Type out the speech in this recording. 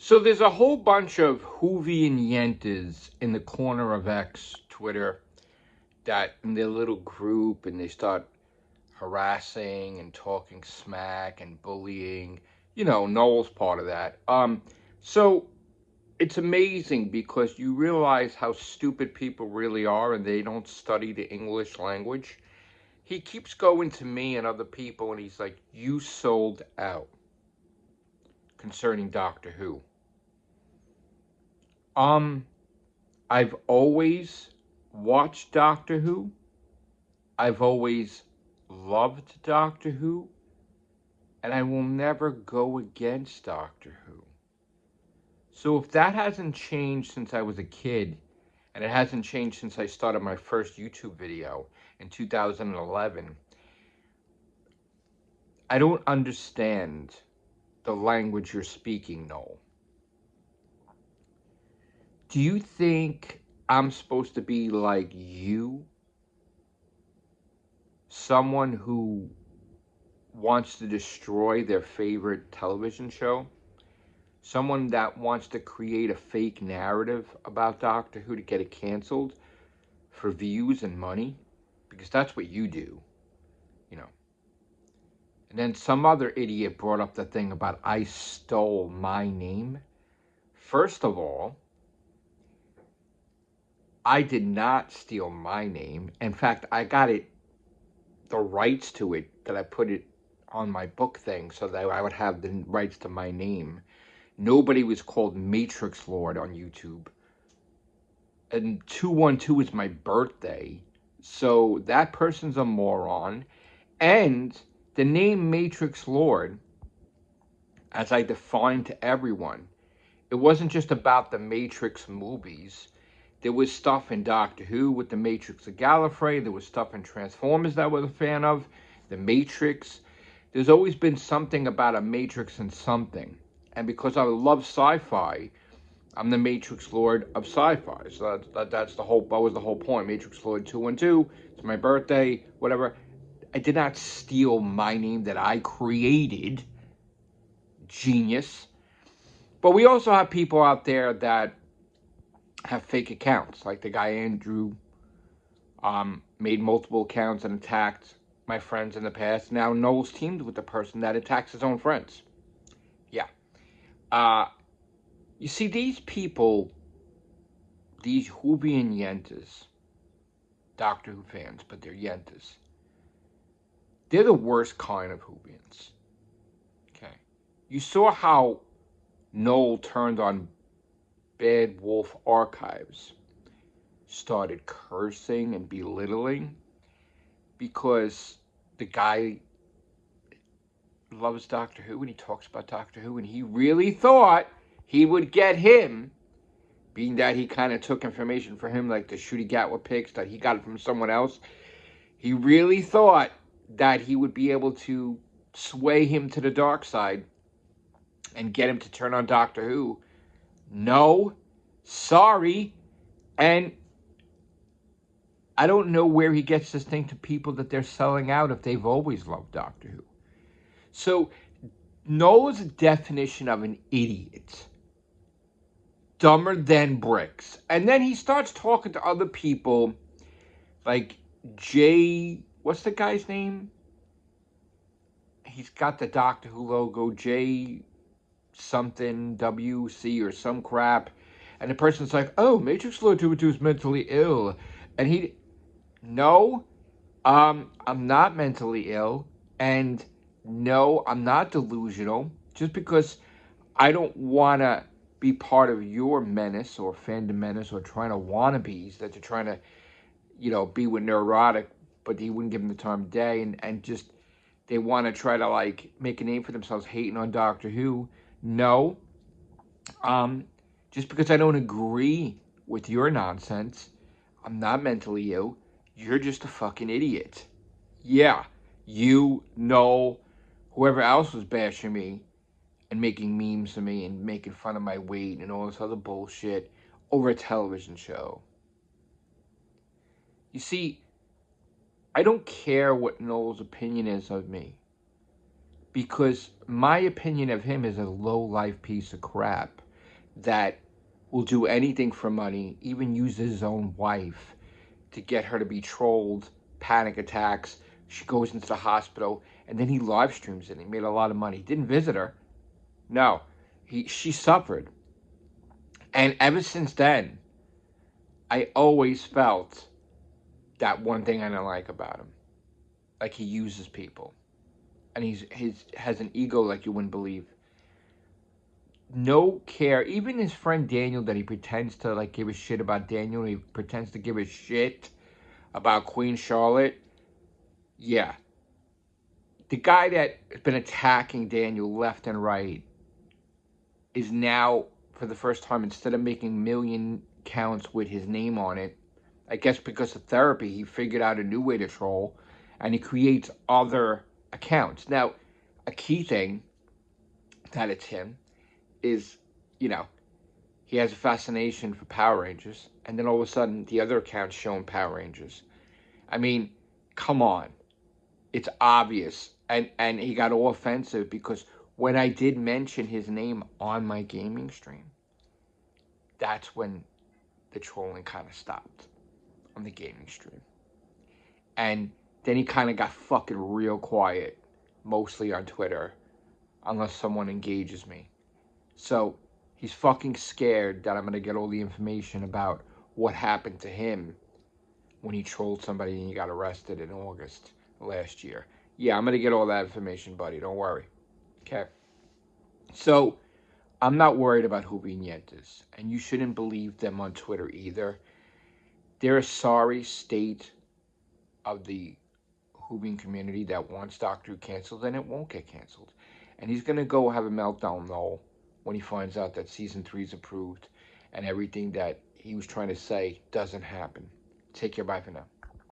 So there's a whole bunch of Whovian Yentas in the corner of X, Twitter, that in their little group and they start harassing and talking smack and bullying. Noel's part of that. So it's amazing because you realize how stupid people really are and they don't study the English language. He keeps going to me and other people and he's like, "You sold out," concerning Doctor Who. Um, I've always watched Doctor Who. I've always loved Doctor Who, and I will never go against Doctor Who. So if that hasn't changed since I was a kid, and it hasn't changed since I started my first YouTube video in 2011, I don't understand the language you're speaking, Noel. Do you think I'm supposed to be like you? Someone who wants to destroy their favorite television show? Someone that wants to create a fake narrative about Doctor Who to get it canceled for views and money? Because that's what you do, you know. And then some other idiot brought up the thing about I stole my name. First of all, I did not steal my name. In fact, I got the rights to it, that I put it on my book thing so that I would have the rights to my name. Nobody was called Matrix Lord on YouTube. And 212 is my birthday. So that person's a moron. And the name Matrix Lord, as I defined to everyone, it wasn't just about the Matrix movies. There was stuff in Doctor Who with the Matrix of Gallifrey. There was stuff in Transformers that I was a fan of. The Matrix. There's always been something about a Matrix and something. And because I love sci-fi, I'm the Matrix Lord of sci-fi. So that's the whole. That was the whole point. Matrix Lord 212. It's my birthday. Whatever. I did not steal my name that I created. Genius. But we also have people out there that have fake accounts, like the guy Andrew made multiple accounts and attacked my friends in the past. Now Noel's teamed with the person that attacks his own friends. Yeah. Uh, you see, these people, these Whovian Yentas, Doctor Who fans, but they're Yentas. They're the worst kind of Whovians. Okay. You saw how Noel turned on Bad Wolf Archives, started cursing and belittling because the guy loves Doctor Who and he talks about Doctor Who and he really thought he would get him, being that he kind of took information from him, like the Shooty Gatwa pics that he got from someone else. He really thought that he would be able to sway him to the dark side and get him to turn on Doctor Who. No, sorry. And I don't know where he gets this thing to people that they're selling out if they've always loved Doctor Who. So, Noah's definition of an idiot, dumber than bricks. And then he starts talking to other people like Jay, what's the guy's name? He's got the Doctor Who logo, J something, WC or some crap. And the person's like, oh, Matrix Lord 212 is mentally ill. And no, I'm not mentally ill. And no, I'm not delusional. Just because I don't want to be part of your menace or fandom menace or trying to wannabes that you're trying to, be with neurotic, but he wouldn't give him the time of day and just they want to try to like make a name for themselves hating on Doctor Who. No. Just because I don't agree with your nonsense, I'm not mentally ill. You're just a fucking idiot. Yeah, you know, whoever else was bashing me and making memes of me and making fun of my weight and all this other bullshit over a television show. You see, I don't care what Noel's opinion is of me because my opinion of him is a low-life piece of crap. that will do anything for money, even use his own wife to get her to be trolled, panic attacks. She goes into the hospital, and then he live streams it. He made a lot of money. He didn't visit her. No, she suffered, and ever since then, I always felt that one thing I don't like about him. Like, he uses people, and he's has an ego like you wouldn't believe. No care. Even his friend Daniel, that he pretends to like give a shit about Daniel. He pretends to give a shit about Queen Charlotte. Yeah, the guy that has been attacking Daniel left and right is now, for the first time, instead of making million counts with his name on it, I guess because of therapy, he figured out a new way to troll, and he creates other accounts. Now, a key thing that it's him is, you know, he has a fascination for Power Rangers, and then all of a sudden, the other account's showing Power Rangers. I mean, come on. It's obvious. And he got all offensive because when I did mention his name on my gaming stream, that's when the trolling kind of stopped on the gaming stream. And then he kind of got fucking real quiet, mostly on Twitter, unless someone engages me. So he's fucking scared that I'm going to get all the information about what happened to him when he trolled somebody and he got arrested in August last year. Yeah, I'm going to get all that information, buddy. Don't worry. Okay. So I'm not worried about Whovian Yentas, and you shouldn't believe them on Twitter either. They're a sorry state of the Whovian community that wants Doctor Who canceled, and it won't get canceled. And he's going to go have a meltdown, though, when he finds out that Season 3 is approved and everything that he was trying to say doesn't happen. Take care. Bye for now.